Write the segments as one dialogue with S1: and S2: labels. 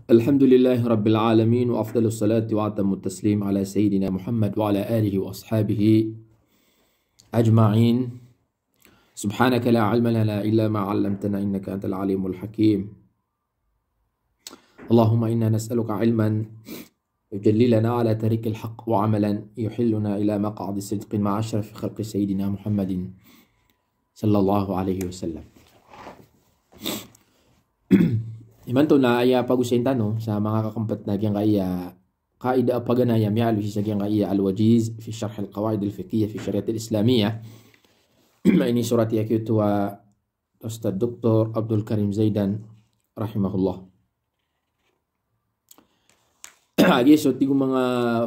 S1: الحمد لله رب العالمين وأفضل الصلاة وأتم التسليم على سيدنا محمد وعلى آله وأصحابه أجمعين. سبحانك لا علم لنا إلا ما علمتنا إنك أنت العليم الحكيم. اللهم إنا نسألك علما يجللنا على طريق الحق وعملا يحلنا إلى مقعد صدق مع أشرف خلق سيدنا محمد صلى الله عليه وسلم. Imanto na aya pag-usentano sa mga kakampat na kiyang kaya kaida paganaya mialu sa kiyang kaya al-wajiz fi syarh al-qawaid al-fiqhiyya fi syariat al-islamiyya. Ini surat yakitu wa Ustaz Dr. Abdul Karim Zaidan rahimahullah. Agiso tigo mga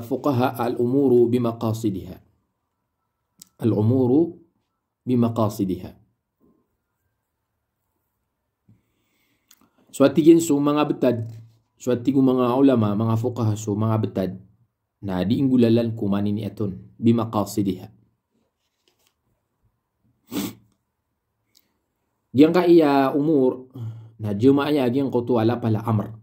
S1: fuqaha al-umuru bimaqasidiha. Al-umuru bimaqasidiha. Suatigin so mga betad, suatigo mga ulama, mga fuqaha so mga betad na diinggulalan kumanin aton bimaqasidiha. Diyan ka iya umur na jumaya diyan ko tuwala pala amr.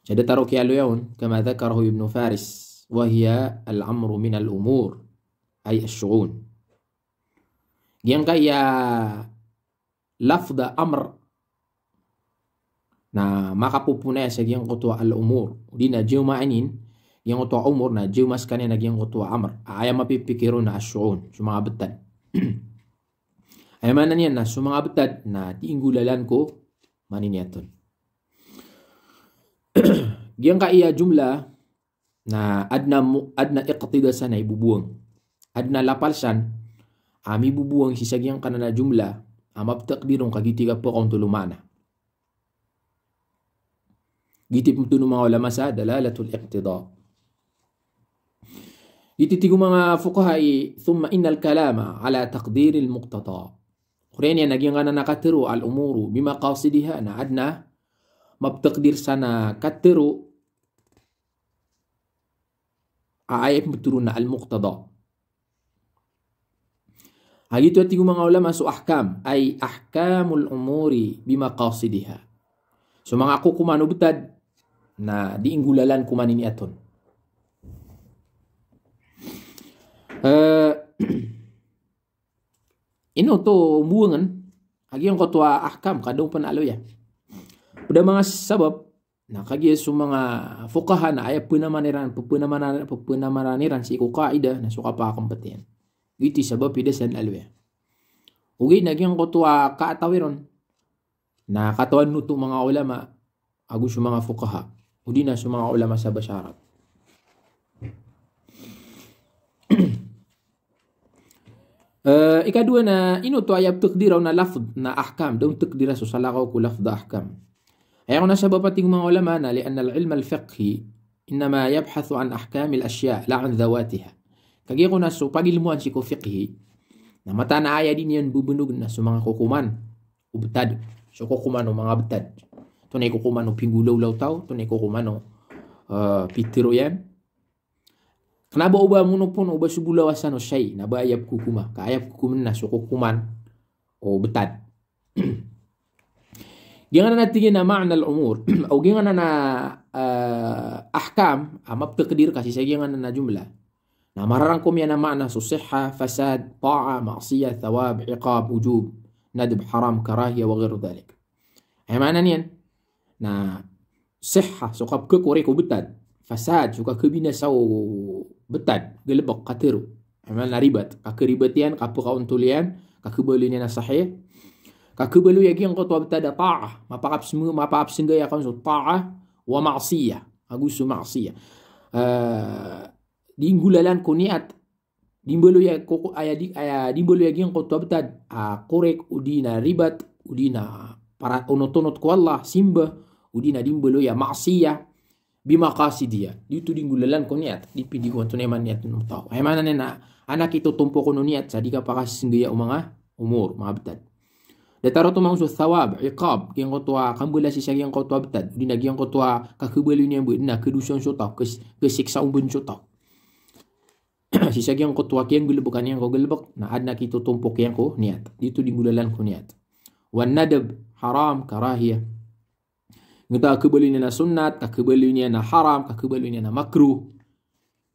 S1: Sada taro kaya yawn kama dhakarahu Ibn Faris wa hiya al-amru min al-umur ay ash-shu'un. Diyan ka iya lafda amr na makapupunay sa giyang kutua al-umur. Di na jumaanin, giyang kutua umur na jumas kanina giyang kutua amr. Ay mapipikiro na asyuun, sa mga betad. Ay manan yan na sa mga betad na tiinggulalan ko, maniniyaton. Giyang kaiya jumla na adna iqtidasan ay bubuang. Adna lapalsan, ami bubuang sisagyang kanana jumla, amaptakdirong kagitiga po kong tulumana. Gitip mo mga ulama sa dalalatul iqtida. Gititigo mga fuqaha thumma innal kalama ala taqdiril muqtada. Kurenya nagyang nga na nakatiro al-umuru bimaqasidiha na adna mabtaqdir sana katiro aayat muturo na al-muqtada. Hagito tigo mga ulama so ahkam ay ahkamul umuri bimaqasidiha. So mga kukumano betad na diinggulalan kumanin aton. Ino to buangan agi ang kotwa ahkam kadong panalo ya. Pada mga sabab na kagi su mga fuqaha na ay punamananiran si ko kaida na suka pa kompeten. Giti sabab pidasan alwe. Ugi nagyang kotwa kaatawiron na katawan nuto mga ulama agus mga fuqaha. Udi na sa mga ulama sa basyarat. Ikadua na ino to ayab takdiraw na lafd na ahkam. Daw takdira so salakaw ko lafd ahkam. Ayaw na sa bapating mga ulama na lian al-ilm al-fiqhi inama yabhathu an ahkam al-ashya la an dhawatiha. Kagi ko na so pagilmuan si ko fiqhi na mata na aya din yan bubunog na sa mga kukuman o betad. So kukuman o mga betad. Tunay ko kumano pinggulaw-law tao, tunay ko kumano pitiro yan. Kanaba uba muno po uba subulawasan o siyay, naba ayab kukuma. Kaayab kukuman na, so kukuman o betad. Gyangan na natigin na ma'na al-umur, o gyangan na ahkam, maptakdir kasi sa gyangan na jumla. Na mararang kumya na ma'na so siha, fasad, ta'a, ma'asiyah, thawab, iqab, ujub, nadb, haram, karahiyah, wa ghiru dhalik. Ay manan yan. Na siha suka kekore ko betad, fasad suka kebinasa betad, gelebak katiru. Amal naribat, kakeribatian, kapakauntulian, kakebalian na sahih. Kakebalu yagi ang kotwa betad ta'ah, mapakap singgaya kan so ta'ah wa ma'siyah, agus ma'siyah. Diinggulalan ko niat dimbalu ya koko dimbalu yagi ang kotwa betad korek udina ribat udina para onotonot ko Allah simba udina dimbelo ya maksiyah bimaqasidiya dito dinggulalan ko niat dipidi ko tunay man niat no tao ay manan na anak ito tumpo ko no niat sa di ka pakasinggaya o mga umur mga betad dataro to mga thawab iqab kiyang ko tuwa kambula si siyang ko tuwa betad udina giyang ko tuwa kakubelo niya bu na keduson so tao kesiksa umbun so tao si siyang ko tuwa kiyang gulubok kaniyang ko gulubok na adna kito tumpo kiyang ko niat dito dinggulalan ko niat wan nadab haram karahiyah Ngita kebeli na sunnat, kebeli na haram, kebeli na makruh.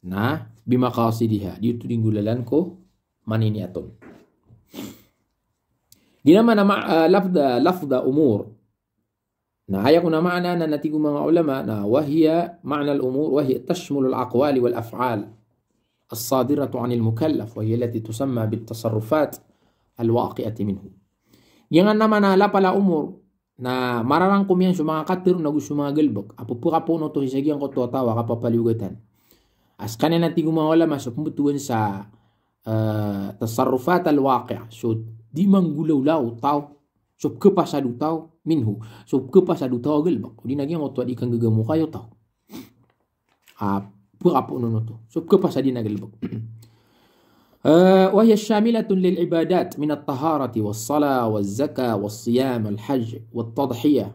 S1: Nah, bimaqasidiha. Dito dinggulalan ko maniniaton. Ginaman na lafda umur. Nah, ayaw ko na maana na natigo mga ulama na wahiya ma'na al-umur wahiya tashmul al-aqwali wal-af'al الصادرة عن المكلف وهي التي تسمى بالتصرفات الواقعة منه. Yang naman na lapala umur na mararang kumiyan sa mga katir na gusto mga galbog. Apo pura po no to hisagyan ko to tawa kapapaliugatan. As kanin natigo mga ulama sa pumbutuan sa tasarrufat al-waqi'. So di manggulaw-law tao. So kepasadu tao minhu. So kepasadu tao galbog. Di nagyang oto di kang gagamu kayo tao. Pura-po no to. So kepasadi na galbog. وهي الشاملة للعبادات من الطهارة والصلاة والزكاة والصيام والحج والتضحية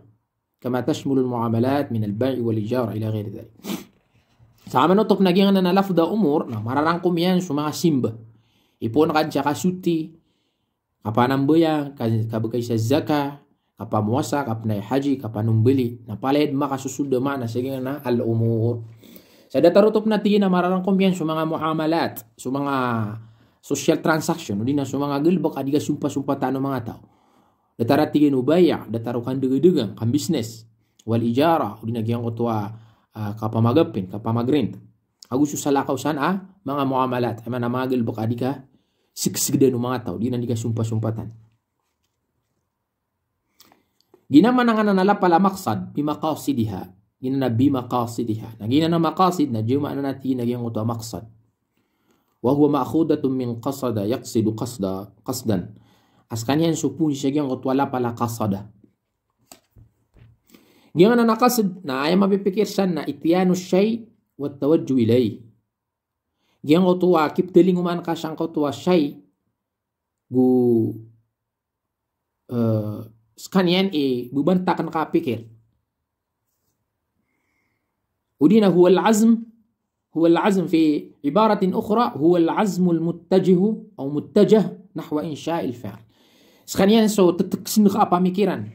S1: كما تشمل المعاملات من البيع والإيجار إلى غير ذلك. Sama nutok naging na lafda umur na mararangkom yan sa mga simba. Ipon kan siya kasuti, kapanambayang, kabagay sa zaka, kapamuasa, kapanay haji, kapanumbili. Napalayad makasusuda na sige na al-umur. Sa datarutop natin na mararangkom yan sa mga muamalat, sa mga social transaction, hindi na sa mga gilbak, adi ka sumpa-sumpatan ng mga tao. Dataratigin ubaya, datarukan degedegang, kan business, wal ijara, hindi nagyang kutwa kapamagapin, kapamagrent. Agus sa lakaw sana, mga muamalat, ay mga gilbak, adi ka siksigdan ng mga tao, di na di ka sumpa-sumpatan. Ginaman nga na nalapala maksad, bimaqasidiha, ginana bimaqasidiha. Nagina na maqasid, na juma na natin nagyang kutwa maksad. وهو مأخوذة من قصد يقصد قصدا أسكانيان سبون شجعان قطولا pala قصدا جينا نقصد نعيا ما بيفكر سنة إتيان الشيء والتوجه إليه جينا قطوا كيف تلينغ من كاشان قطوا شيء جو سكانيان ببان تاكن كابيكير ودينا هو العزم في عبارة أخرى هو العزم المتجه أو متجه نحو إنشاء الفعل. Sekalian so teteksin ka pamikiran.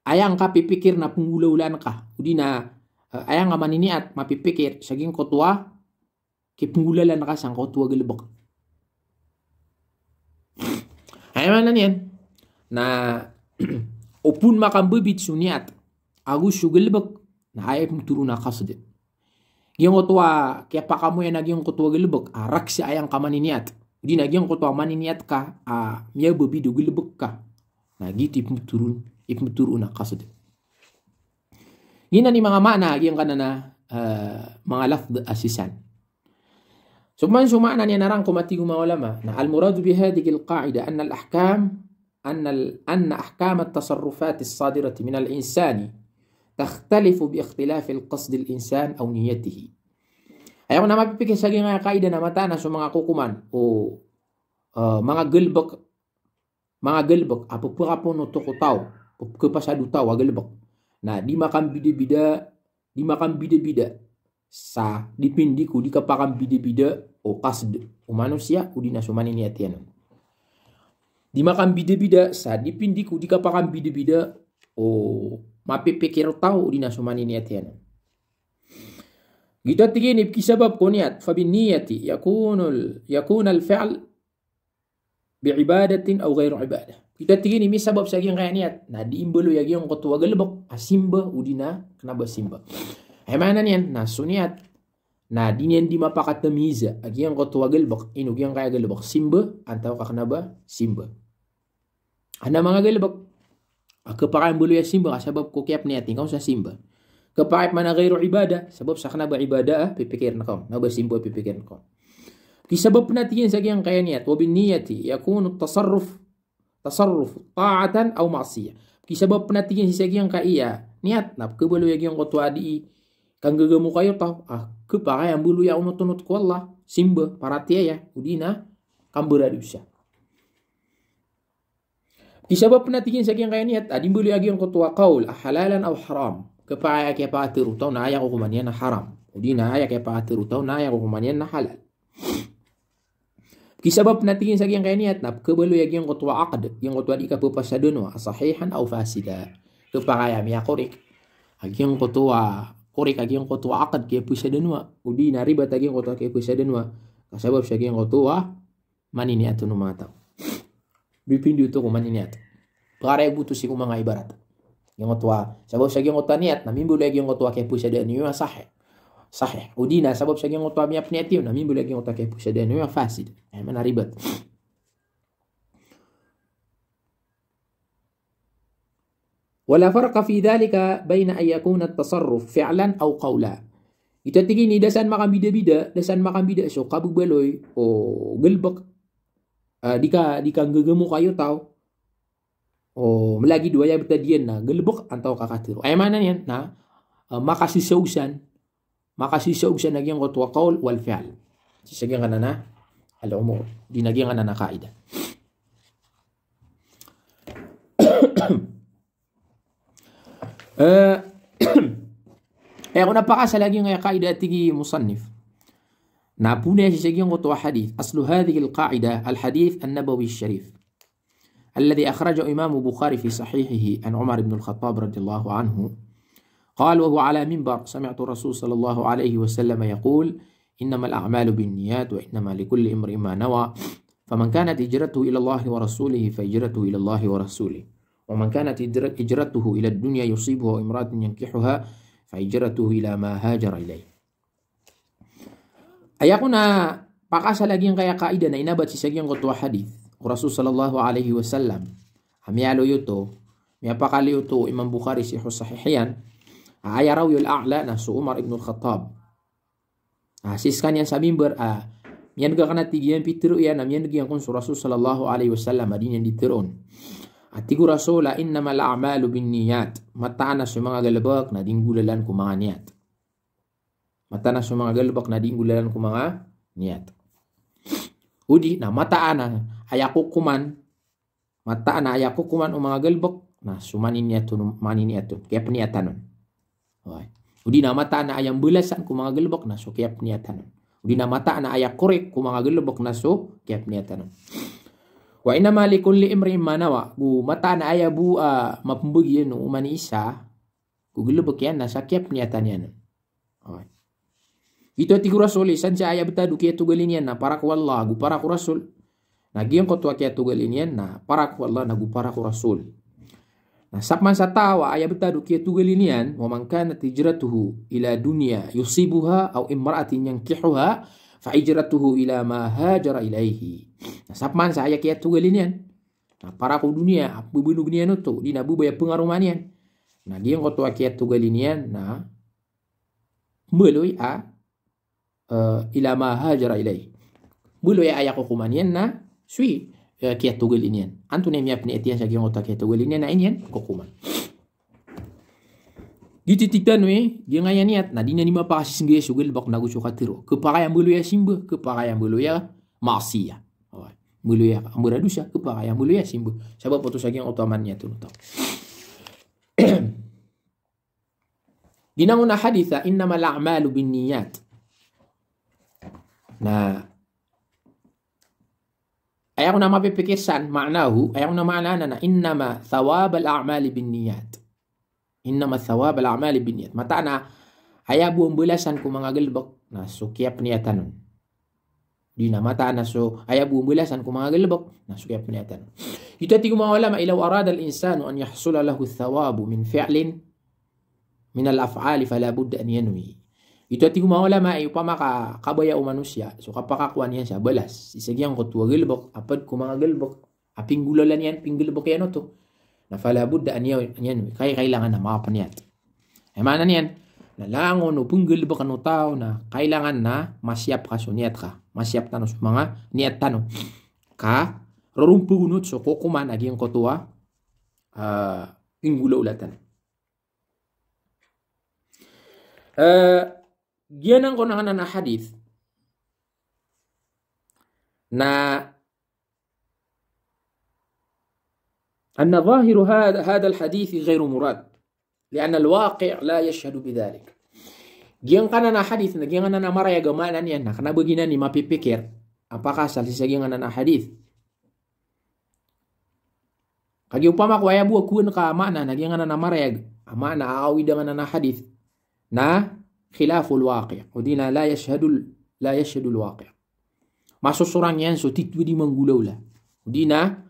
S1: Ayang ka pipikir na pungulaulan ka. Udi na ayang nga maniniat mapipikir saging kotwa kipungulalan ka sang kotwa gelebok. Ayaman na yan na upun makambibit suniat agus sugelebok na ayam turun na kasde. Yung kutwa kaya pa kamo yan naging kutwa gilbog arak si ayang kamaniniat. Di naging kutwa maniniat ka miya babido gilbog ka. Nagiti ipmuturun na kasde. Gina ni mga mana yung kanana mga lafd asisan. Suman sumana niya narang kumatigo mga ulama na al-muradu bihadhihi al-qa'ida anna al-ahkam أن أحكام التصرفات الصادرة من الإنسان تختلف باختلاف القصد الإنسان أو نيته. Ayaw na mapipikir sa nga kaida na mata na sa mga kukuman o mga gelbok apo pura po no tokutaw kepasadu taw gelbok na di makam bida-bida sa dipindiku di kapakam bida-bida o kasd o manusia o di na sumani niatian di makam bida-bida sa dipindiku di kapakam bida-bida o mapipikir tahu di nasumani niatian. Kita tigini kisabab kuniat fabiniyati yakun al-fi'l bi'ibadatin aw ghairu ibadah. Kita tigini mi sabab sa gyang niat na diimbelo yagyong kotwa galbok asimba udina kenaba simba. Ay mana niyan na suniat na dinian di mapakatamiza agyong kotwa galbok inu gyang kaya galbok simba antaw ka kenaba simba. Ana mga galbok kepakai bulu ya simba sebab ko kiap niat kau sa simba. Kepakai mana ghairu ibadah sebab sa kana ba ibadah pipikir na kau, na ba simba pipikir na kau. Kisabab natin sa gyang kaya niat wa bin niyati yakunu tasarruf ta'atan aw ma'siyah. Kisabab natin sa gyang kaya niat na kebulu ya gyang kotwa di kang gagamu kayo tahu kepakai bulu ya unutunut ko Allah simba paratia ya udina kambura diusah. Kisabab natin sa gyang kaya niat adimbulu ya gyang kotwa qaul halalan aw haram. Kepakai kaya paatiru tahu na aya ko kumanian na haram. Udina aya kaya paatiru tahu na aya ko kumanian na halal. Kisabab natigin sa giyang kaniat na kabalo yung kutwa aqd, yung kutwa di ka pupasadunwa, sahihan au fasida. Kapakaya miya korik. Agyang kutwa, korik agyang kutwa aqd kaya pupasadunwa. Udi na ribat agyang kutwa kaya pupasadunwa. Kasabab sa agyang kutwa, maniniato ng mga tao. Bipindi ito kung maniniato. Para buto si kung mga ibarat. Yung kutwa, sabab sa agyang kutwa niat, namimbulo agyang kutwa kaya pupasadunwa, sahih. صحيح ودينا سبب شاكين غطوا ميا بنياتي ونمين بلاكين غطوا كيف شدين ويا فاسد يعني من ريبت ولا فرق في ذلك بين أن يكون التصرف فعلا أو قولا يتتجيني دسان مقام بيدا سو قابو بلوي أو قلبك ديكا نغمو kayo tau o melagi dua ya betadian na gelbok antau kakatiru ay mana yan na makasisausan naging qatwa qawl wal fi'l sisagyan kanana al umur dinagyan kanana kaida ay ako napakasa lagi nga kaida tigi musannif na punya sisagyan qatwa hadith aslu hadhihi al qaida al hadith an-nabawi al-sharif الذي أخرجه إمام بخاري في صحيحه عن عمر بن الخطاب رضي الله عنه قال وهو على منبر سمعت الرسول صلى الله عليه وسلم يقول إنما الأعمال بالنيات وإنما لكل امرئ ما نوى فمن كانت هجرته إلى الله ورسوله فهجرته إلى الله ورسوله ومن كانت هجرته إلى الدنيا يصيبها امرأة ينكحها فهجرته إلى ما هاجر إليه أيقنا pakasa laging kaya kaida na inabat si sagyang qatwa hadith Rasul sallallahu alaihi wasallam hamiyalo yuto miyapakali yuto Imam Bukhari si sahihiyan Aya rawi al-a'la na su Umar ibn al-Khattab. Siskan yan sa mimbar, miyan ka kana tigiyan pitiro yan, miyan nagyan kun su Rasul sallallahu alaihi wasallam, adin yan ditiron. At tigo Rasula, innama al-a'malu bin niyat. Matana sa mga galabak na dinggulalan ko mga niyat. Matana sa mga galabak na dinggulalan ko mga niyat. Udi na mataan ayakukuman o mga galabak na sumanin niyatun, kaya paniyatanon. Okay. Udi na mata na ayang bulasan kung mga galbok na so kaya niyatanon. Udi na mata na ayak korek kung mga galbok na so kaya niyatanon. Wa inama li kulli imrin manawa gu mata na aya bu mapumbugi no umani isa gu galbok yan na sa kaya niyatan yan. Okay. Ito ti Rasul san siya aya betadu kaya tugalin yan na para ko Allah gu para ko Rasul. Nagyan ko tuwa kaya tugalin yan na para ko Allah na gu para ko Rasul. Nah, sapman sa tawa aya betadu kia tugalinian wa man kanat hijratuhu ila dunya yusibuha aw imra'atin yankihuha fa hijratuhu ila ma hajara ilaihi. Nah, sapman sa aya kia tugalinian. Nah, para ko dunia bubunog niya no to di na bubaya pengarumanian. Nah, diyan ko to kia tugalinian na meloy ila ma hajara ilaihi. Meloy aya ko kumanian na sui kia tugal inian. Antu ne miap ni etian sa giyong kia tugal inian na inian kukuman. Dititiktan we, dia ngayan niat, na di na ni mapakasis ngiya sugal bak nagu sukatiro. Kepakayang bulu ya simba, kepakayang bulu ya maksiya. Bulu ya amura dusa, kepakayang bulu ya simba. Sebab putus sa giyong otamannya tu tahu. Dinanguna haditha innamal a'malu binniyat. Nah, ayaw na mapipikirsan, ma'nahu, ayaw na ma'nana na innama thawab al-a'mali bin niyat. Innama thawab al-a'mali bin niyat. Mata na, ayaw buong bulasan kung mga galbok na sukyap niyatanon. Di na mata na so, ayaw buong bulasan kung mga galbok na sukyap niyatanon. Ito ati mga ulama, ilaw arada al-insanu an yahsula lahu thawabu min fi'lin min al-af'ali fala budda an yanwi. Ito ati mga ulama ay upama kabaya o manusia. So kapakakuan yan siya, balas. Isagyang ko tuwa galbok, apad ko mga galbok, aping gulalan yan, pinggalbok yan o to. Na fala budda an yanwi. Kaya kailangan na makapaniyat. Ay mana niyan, nalangon o pinggalbok ano tao na kailangan na masyap ka so niyat ka. Masyap tano sa mga niyat tano. Ka, rorumpunot so kukuman agyang ko tuwa, pinggula ulatan. Giyanan ko na hadith na أن ظاهر هذا الحديث غير مراد لأن الواقع لا يشهد بذلك. Giyan kana na hadith na giyan na maraya gamalan yan na kana baginan ni mapipikir apakah asal sisaging na hadith. Kagi upama ko aya buwa kuan ka makna naging na marayag, makna aawi dengan na hadith na khilaful waqi'. Udina la yashhadul waqi'. Masuk surang yan so titu di menggulaw la. Udina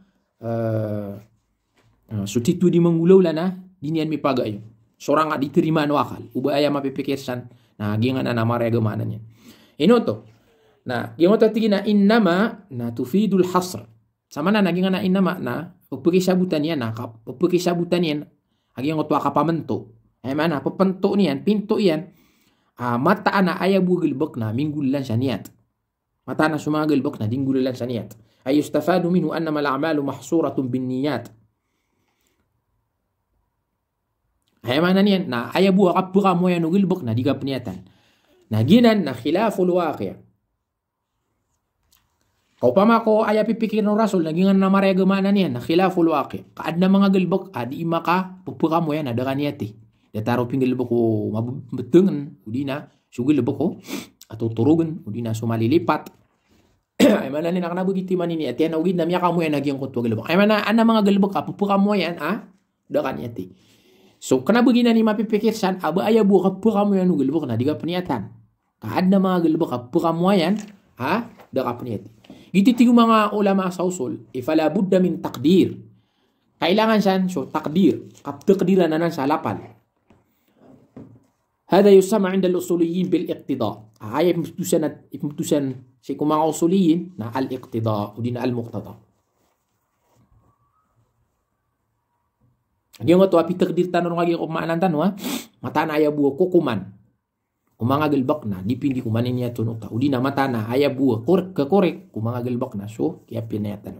S1: so titu di menggulaw la na dinian mi pagayo. Sorang diterima no akal. Uba aya mapipikirsan na gingan na marayag mana niya. Ino to. Na gingo to tigina innama na tufidul hasr. Sama na naging na innama na pagkisabutan yan na pagkisabutan yan aging to akapamento. Ay mana papento niyan pinto yan. Mata na aya bugilbok na minggulan sa niyat. Mata na sumagilbok na dinggulan sa niyat. Ay yustafadu minhu annama al-a'malu mahsuratun bin niyat. Ay mana niyan na aya buwa kapura mo yan ugilbok na diga peniatan. Na ginan na khilaful waqi'. Kaupama ko aya pipikir ng rasul nagingan na marega mana niyan na khilaful waqi'. Kaad na mga gilbok adi imaka pupura mo yan ada kaniyati. Dataro pinggilbok ko mabetengan udina sugilbok ko atau turugan udina sumalilipat. Ay mana ni nakana bugiti man ini atian ugid na miya kamu yan nagyang kutwa gilbok. Ay mana ana mga gilbok pupura mo yan ada kaniyati. So kana begina ni mapipikir san aba aya buka kapura mo yan gilbok na diga peniatan. Kaad na mga gilbok kapura mo yan daga peniati. Gitu tigo mga ulama sa usul, ifala budda min takdir. Kailangan san so takdir, takdiran na sa lapal. Hada yusama inda al-usuliyin bil iqtida. Ay iputusan si mga usuliyin na al-iqtida o din al-muqtada. Yung nga to api takdir tanong lagi ko maanan tanong mata na aya buo kukuman. Kumanga gelbak na dipindi kumanin niya tunok ta. Udi na mata na aya buo korek kumanga gelbak na so kaya pinayatan.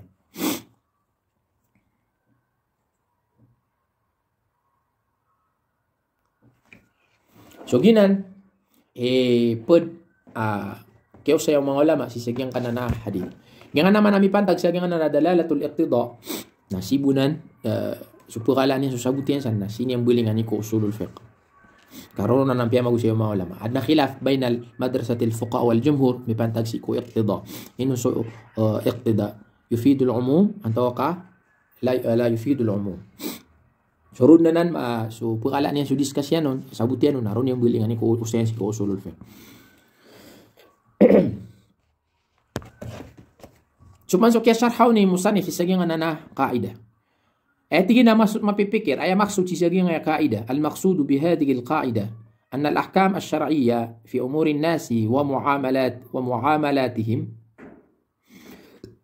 S1: So ginan kaya sa mga ulama sisagyang kanana hadith. Nga naman nami pantag sa nga na dalalatul iqtida na sibunan supurala niya susabutian san na sini ang bulingan ni ko usulul fiqh. Karon na nampiya magusayo mga ulama. Adna khilaf bainal madrasatil fuqaha wal jumhur mi pantag si ko iqtida. Ino so iqtida yufidul umum antaw ka la yufidul umum. Surud na nan so purala niya su discuss yan nun sabutian nun naron yung bulingan ni ko usayan si ko usulul fiqh. Cuman so kaya syarhaw ni musanif isaging na kaidah. تيجي ما بيفكر أي مقصود تسجين يا قاعدة المقصود بهذه القاعدة أن الأحكام الشرعية في أمور الناس ومعاملاتهم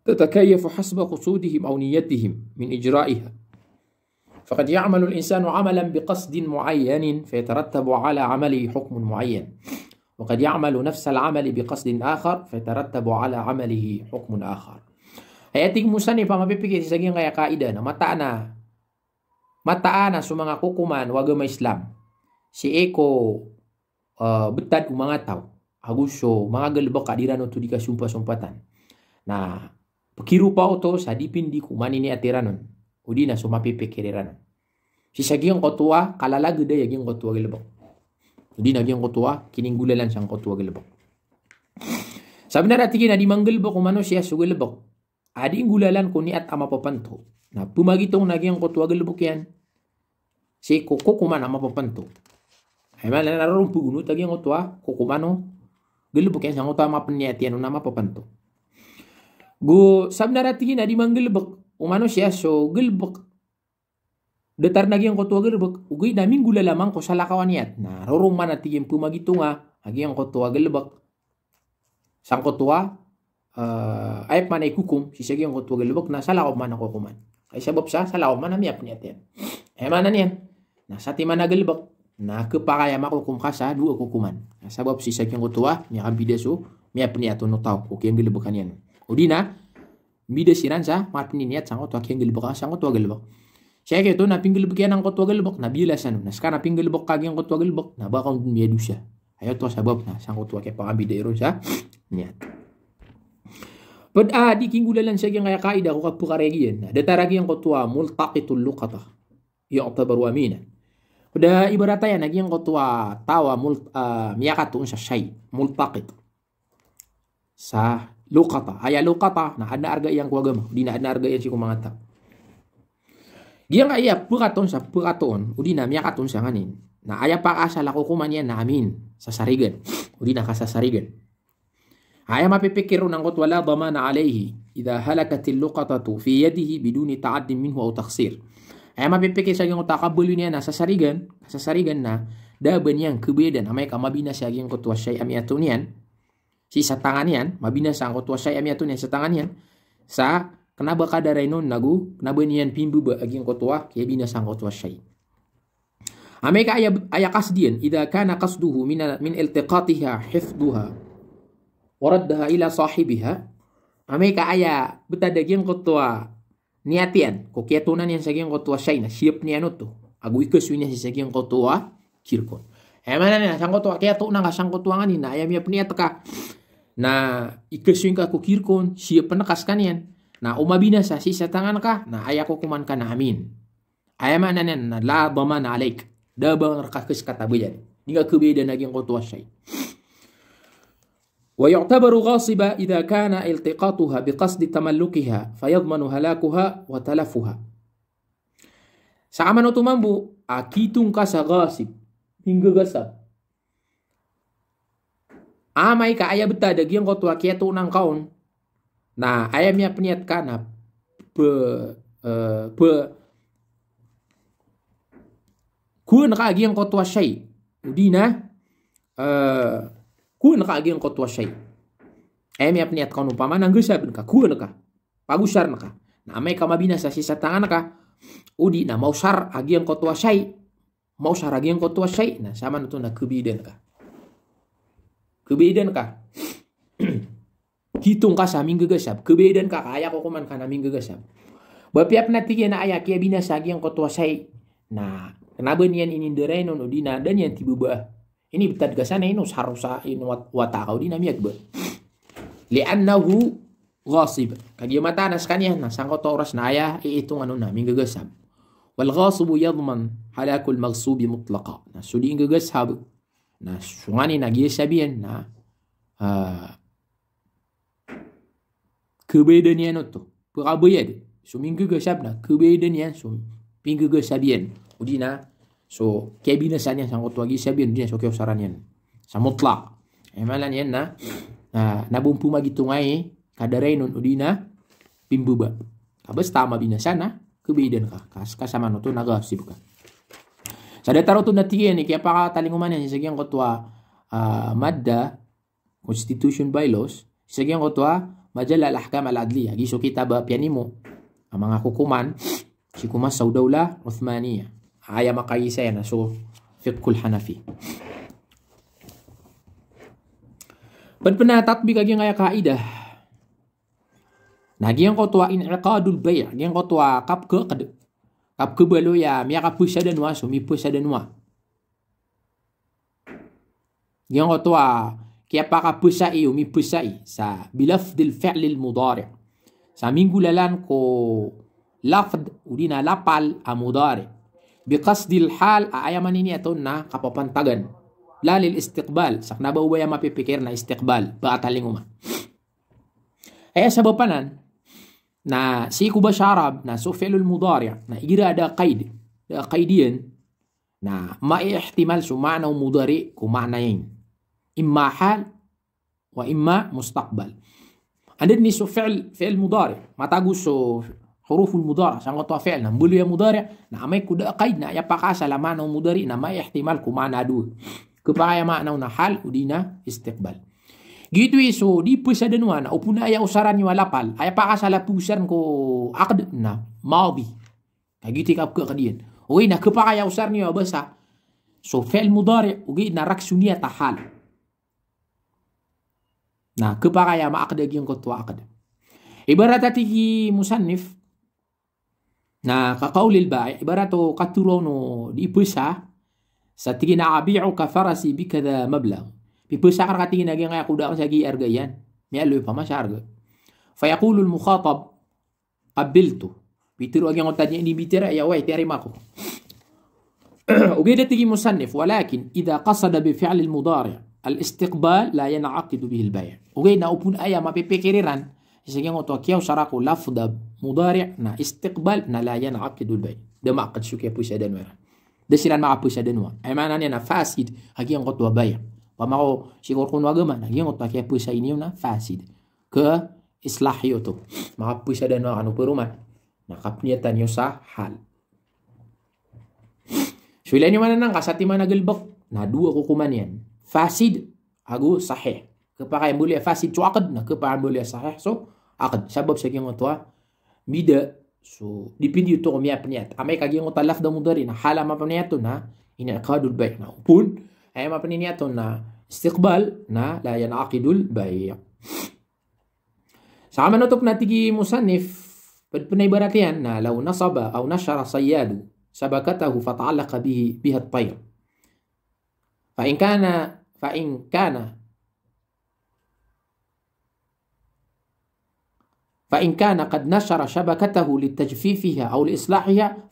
S1: تتكيف حسب قصودهم أو نيتهم من إجرائها فقد يعمل الإنسان عملا بقصد معين فيترتب على عمله حكم معين وقد يعمل نفس العمل بقصد آخر فيترتب على عمله حكم آخر هياتيك مصنف ما بيفكر تسجين يا قاعدة Mataana sa mga kukuman wagama Islam. Si Eko betad mga tao. Aguso mga galbak kadiran to di kasumpa-sumpatan. Na pakiru pa to sa dipindi kumani ni atiranon. Udi na sumapipikiriran. Si sagyang kotua kalalag da yagyang kotua galbak. Udi na yagyang kotua kininggulalan siyang kotua galbak. Sabi na natin na di manggalbak kumano siya sugalbak. Adi gulalan ko ni at ama papanto. Na pumagitong nagyang kotua galbuk yan. Si kukuman ama papanto. Ay man narong pugunot nagyang kotua kukumano galbuk yan sang kotua mapanyat yan nama papanto. Sabi na natin na di manggalbak umano siya so galbuk. Datar nagyang kotua galbuk. Ugay namin gulalamang ko sa lakawan yat. Narong man natin pumagitong nagyang kotua galbuk. Sang kotua ay man ay kukum si sagyang kotua galbuk na sa lakaw man ako kuman. Ay sabab sa law man nami apniat yan. Ay manan yan. Nasa ti managalbak na kepakaya makukum kasa dua kukuman. Sabab si sakyang kutua mi akan bideso mi apniat no tau ko kiyang gilbakan yan. Udina bidesiran sa mapniniat sang kutua kiyang gilbakan sang kutua galbak. Siya keto na pinggilbak yan ang kutua galbak na bilasan. Naska na pinggilbak kagyang kutua galbak na bakang miedu siya. Ayo to sabab na sang kutua kaya pakabidero sa niat. Di kinggulalan siya yung kaya kaida ko kapukaregiyan. Dataragi ang kotua multaqitul luqata. Yu'tabaru aminan. Pada ibarataya nagyang kotua tawa miyakatun sa shay. Multaqit. Sa luqata aya luqata na ada arga yang kuagama udina ada arga yang siku mangata dia nga iya puraton sa puraton udina miakaton sa nganin na aya pa asala kukuman yan na amin sa sarigan udina ka sa sarigan aya mapipikir ng kot wala damana alayhi idha halakat luqatatu fi yadihi biduni ta'addin minhu aw takhsir aya mapipikir sa yung takabulu niya na sa sarigan na daban yang kebedan amay ka mabinasa yung kot wasay amiatun yan si sa tangan yan mabinasa ang kot wasay amiatun yan sa tangan yan sa kenapa kadaray nun nagu kenapa niyan pimbu ba aging kotwa kaya binasang kotwa shay amay ka aya kasdiyan idha kana qasduhu min iltiqatiha hifduha waraddaha ila sahibiha amay ka aya betadaging kotwa niatian ko kiatunan yan sa aging kotwa shay na siap niyan to agu ikaswi niya sa aging kotwa kirkon mana na sang kotwa kaya to na sang kotwa nganin na aya miya pniat ka na ikaswi ka ko kirkon siap penakas kanyan na umabinasa si sa tangan ka na aya ko kuman ka na amin aya mananan na la daman alaik dabang rakakis katabayan ninga kubeda naging kotwa shay wa yu'tabaru ghasiba idha kana iltiqatuha biqasdi tamallukiha fayadmanu halakuha wa talafuha sa aman tumambu akitung ka sa ghasib hingga gasab amay ka aya beta daging kotwa kieto nang kaon nah ayamnya peniat kana kun ka aging kotwa shay udina kun ka aging kotwa shay ayamnya peniat kanu paman ang gusabin ka kun ka pagusar na ka na may kamabinasa si sa tangan ka udina mausar aging kotwa shay na sama nuto na kubidan ka hitung ka sa aming gagasab kebedan ka kaya ko kuman ka naming gagasab bapiap na tigyan na aya kaya binasagi ang kotwa say na kenapa niyan inindiray no dina dan yan tibaba ini betad gasana ino sarusa ino watakaw di namiyag ba li'annahu ghasib kagya matanas kanya na sangkot oras na aya iitong ano naming gagasab wal ghasibu yadman halakul maghsubi mutlaqa na sudi ang gagasab na sungani nagyasabihan na kebedan yan to perabayad so minggu gasab na kebedan yan so minggu gasabian udina so kaya binasan yan sang kotwa gisabian udina so kaya usaran yan sa mutlak malan yan na nabumpu magitungay kadaray nun udina pimbuba kabas tama binasan na kebedan ka kasama no to nagasib ka sa detaro to natiyan kaya pa talinguman yan sa kotwa madda constitution bylaws sa kotwa Majalah al-ahkam al-adliyah. Giso kita ba pianimo ang mga hukuman si kumas sa dawla Uthmaniyah. Aya makayisa yan so fiqhul Hanafi. Penatbik aging aya kaidah. Nagyang kotwa in'iqadul bay'. Nagyang kotwa kap kebalo ya miya kapusa danwa so mi pusa danwa. Nagyang kotwa kaya pakapusai o mipusai sa bilafdil fi'lil mudari. Sa minggulalan ko lafd udina lapal a mudari. Biqasdil hal ayaman ini aton na kapapantagan. Lalil istiqbal. Sakna ba ubaya mapipikir na istiqbal. Baataling uma. Ay sa bapanan na si kuba syarab na so fi'lul mudari na igira ada qaid. Da qaidiyan na ma-ihtimal so ma'na mudari ko ma'nayin. إما حال وإما مستقبل. عندني سو فعل مضارع ما تقول سو حروف المضارع سنقطع فعل نقول يا مضارع نعم يكون قيدنا يا بقاس على معنى مضارع نما احتمال كمعنى دو كبايا معنى حال ودينا استقبال gitu iso di pusadan wana upuna aya usaran ni walapal aya pakas ala pusan ko aqd na madi kagiti kap ke kadian oi na kepaya usar ni basa so fi'l mudari ugi na raksunia tahal nah kepakaya ma aqda gyung kotwa aqda ibarat atiki musannif na kaqawlil ba'i ibarato qaturono di pusa sa tigina abi'uka farasi bikadha mablagh بيبوس عقر قاتين أجين غير قودا مساجي أرجيان ميالو فما شارج فيقول المخاطب قبلته بيترو أجين قتادي إني بيترا يا واي تاري ماكو وجد تيجي مصنف ولكن إذا قصد بفعل المضارع الاستقبال لا ينعقد به البيع وغينا أبون آية ما بيبكريران سيجي نقطة كيو سراكو لفظ مضارع نا استقبال نا لا ينعقد البيع ده ما قد شوكي بوسا دنورا ده سيران ما بوسا دنوا أي معنى أنا فاسد هكي نقطة بيع وما شيكور كون وغما نا هكي نقطة كيو بوسا إنيونا فاسد ke islahi itu ma puisa dan anu peruman na kapnya tanyo sa hal Suilanya mana nang kasati mana gelbek na dua hukuman yan fasid agu sahih kepakai boleh fasid cu akad na kepakai boleh sahih so akad sabab sa gyang otwa bida so dipindi to miya pniat amay kagyang otwa lafda mudari na hala ma pniato na inaqadul bay' na pun ay ma pniato na istiqbal na la yanaqidul bay' Sama nutup natigi musannif penaibaratian na law nasaba aw nashara sayyadu sabakatahu fata'allaqa biha at-tayr fa in kana qad nashara shabakatahu litajfifiha aw liislahiha